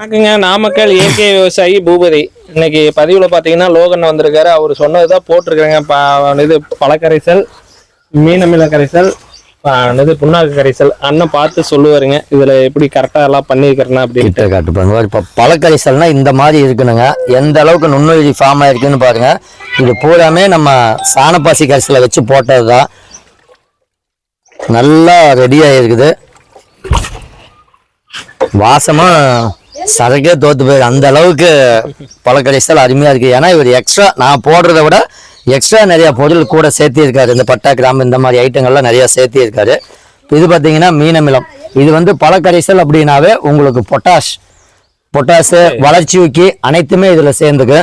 வணக்கங்க. நாமக்கல் இயற்கை விவசாயி பூபதி. இன்னைக்கு பதிவுல பாத்தீங்கன்னா லோகன் வந்திருக்காரு. அவர் சொன்னதுதான் போட்டிருக்கிறேங்க. இது பழக்கரைசல், மீனமில கரைசல், இது புண்ணாக்கு கரைசல். அண்ணன் பார்த்து சொல்லுவாருங்க இதுல எப்படி கரெக்டா எல்லாம் பண்ணிருக்கிறேன்னா அப்படின்ட்டு காட்டுப்பாங்க. இப்போ பழக்கரைசல்னா இந்த மாதிரி இருக்கணுங்க. எந்த அளவுக்கு நுண்ணுயிரி ஃபார்ம் ஆயிருக்குன்னு பாருங்க. இது பூராமே நம்ம சாணப்பாசி கரைசலை வச்சு போட்டதுதான். நல்லா ரெடியா இருக்குது. வாசமா சரக்கே தோத்து போயிரு அந்த அளவுக்கு பழக்கரைசல் அருமையா இருக்கு. ஏன்னா இவர் எக்ஸ்ட்ரா நான் போடுறத விட எக்ஸ்ட்ரா நிறைய பொருள் கூட சேர்த்தி இருக்காரு. இந்த பட்டா கிராம்பு இந்த மாதிரி ஐட்டங்கள்லாம் நிறைய சேர்த்தி இருக்காரு. இது பார்த்தீங்கன்னா மீனமிலம். இது வந்து பழக்கரைசல் அப்படின்னாவே உங்களுக்கு பொட்டாசு வளர்ச்சி ஊக்கி அனைத்துமே இதுல சேர்ந்துக்கு.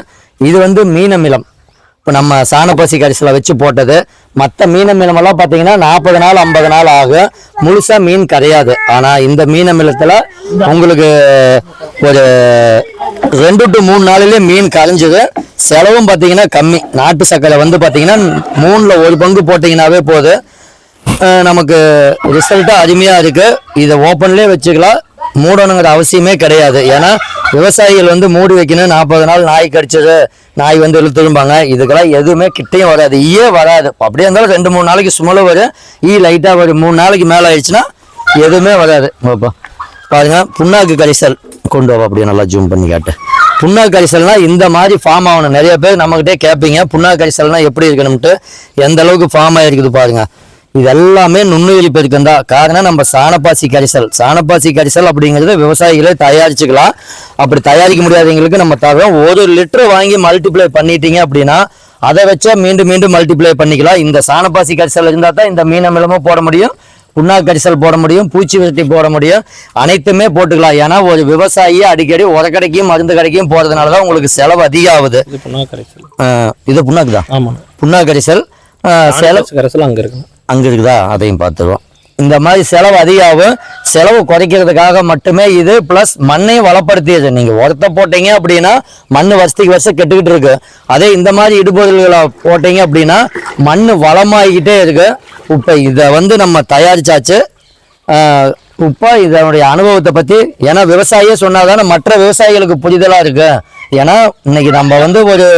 இது வந்து மீனமிலம். இப்போ நம்ம சாணப்பாசி கரைசலை வச்சு போட்டது. மற்ற மீனமிலமெல்லாம் பார்த்தீங்கன்னா 40 நாள் 50 நாள் ஆகும், முழுசா மீன் கரையாது. ஆனால் இந்த மீனமிலத்தில் உங்களுக்கு ஒரு 2 to 3 நாளிலே மீன் கரைஞ்சிது. செலவும் பார்த்தீங்கன்னா கம்மி. நாட்டு சர்க்கரை வந்து பார்த்தீங்கன்னா 3ல் 1 பங்கு போட்டிங்கன்னாவே போதும். நமக்கு ரிசல்ட்டாக அருமையாக இருக்குது. இதை ஓப்பன்லேயே வச்சுக்கலாம், மூடணுங்கிற அவசியமே கிடையாது. ஏன்னா விவசாயிகள் வந்து மூடி வைக்கணும். 40 நாள் நாய் கடிச்சது, நாய் வந்து இழுத்துருப்பாங்க. இதுக்கெல்லாம் எதுவுமே கிட்டையும் வராது, ஈயே வராது. அப்படியே இருந்தாலும் 2-3 நாளைக்கு சுமல வரும். லைட்டாக வரும். 3 நாளைக்கு மேலே ஆயிடுச்சுன்னா எதுவுமே வராது. பாருங்க, புண்ணாக்கு கரைசல் கொண்டு வா. அப்படியே நல்லா ஜூம் பண்ணி காட்டு. புண்ணாக்கு கரைசல்னா இந்த மாதிரி ஃபார்ம் ஆகணும். நிறைய பேர் நம்மகிட்டே கேட்பீங்க புண்ணாக்கு கரைசல்னா எப்படி இருக்கணும்ட்டு. எந்த அளவுக்கு ஃபார்ம் ஆகிருக்குது பாருங்க. இது எல்லாமே நுண்ணுயிரி பெருக்கம் தான். காரணம் நம்ம சாணப்பாசி கரைசல் அப்படிங்கிறத விவசாயிகளே தயாரிச்சுக்கலாம். அப்படி தயாரிக்க முடியாதவங்களுக்கு நம்ம தரோம். 1 லிட்டர் வாங்கி மல்டிப்ளை பண்ணிட்டீங்க அப்படின்னா அதை வச்சா மீண்டும் மல்டிப்ளை பண்ணிக்கலாம். இந்த சாணப்பாசி கரைசல் இருந்தால் தான் இந்த மீனமிலமும் போட முடியும், புண்ணாக்கு கரைசல் போட முடியும், பூச்சி விரட்டி போட முடியும். அனைத்துமே போட்டுக்கலாம். ஏன்னா ஒரு விவசாயி அடிக்கடி உரக்கடைக்கும் மருந்து கடைக்கும் போறதுனால தான் உங்களுக்கு செலவு அதிகம் ஆகுது. இது புண்ணாக்கு தான். புண்ணாக்கு கரைசல் அங்க இருக்குதா, அதையும் பார்த்துருவோம். இந்த மாதிரி செலவு அதிகாகும். செலவு குறைக்கிறதுக்காக மட்டுமே இது. பிளஸ் மண்ணையும் வளப்படுத்தியது. நீங்க உரத்தை போட்டீங்க அப்படின்னா மண் வருஷத்துக்கு வருஷம் கெட்டுக்கிட்டு இருக்கு. அதே இந்த மாதிரி இடுபொருள்களை போட்டீங்க அப்படின்னா மண் வளமாகிக்கிட்டே இருக்கு. இப்போ இதை வந்து நம்ம தயாரிச்சாச்சு. இப்போ இதனுடைய அனுபவத்தை பத்தி, ஏன்னா விவசாயியே சொன்னாதானே மற்ற விவசாயிகளுக்கு புரிதலா இருக்கு. ஏன்னா இன்னைக்கு நம்ம வந்து ஒரு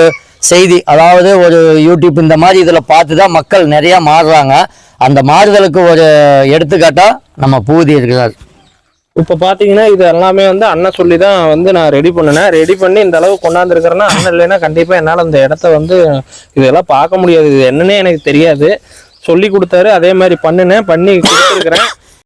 செய்தி, அதாவது ஒரு யூடியூப் இந்த மாதிரி இதில் பார்த்து தான் மக்கள் நிறைய மாறுறாங்க. அந்த மாறுதலுக்கு ஒரு எடுத்துக்காட்டா நம்ம பூதி இருக்கிறார். இப்போ பார்த்தீங்கன்னா இது எல்லாமே வந்து அண்ணன் சொல்லி தான் வந்து நான் ரெடி பண்ணி இந்த அளவு கொண்டாந்துருக்கிறேன்னா அண்ணன் இல்லைன்னா கண்டிப்பாக என்னால் அந்த இடத்த வந்து இதெல்லாம் பார்க்க முடியாது. இது என்னன்னே எனக்கு தெரியாது. சொல்லி கொடுத்தாரு, அதே மாதிரி பண்ணி கொடுத்துருக்குறேன்.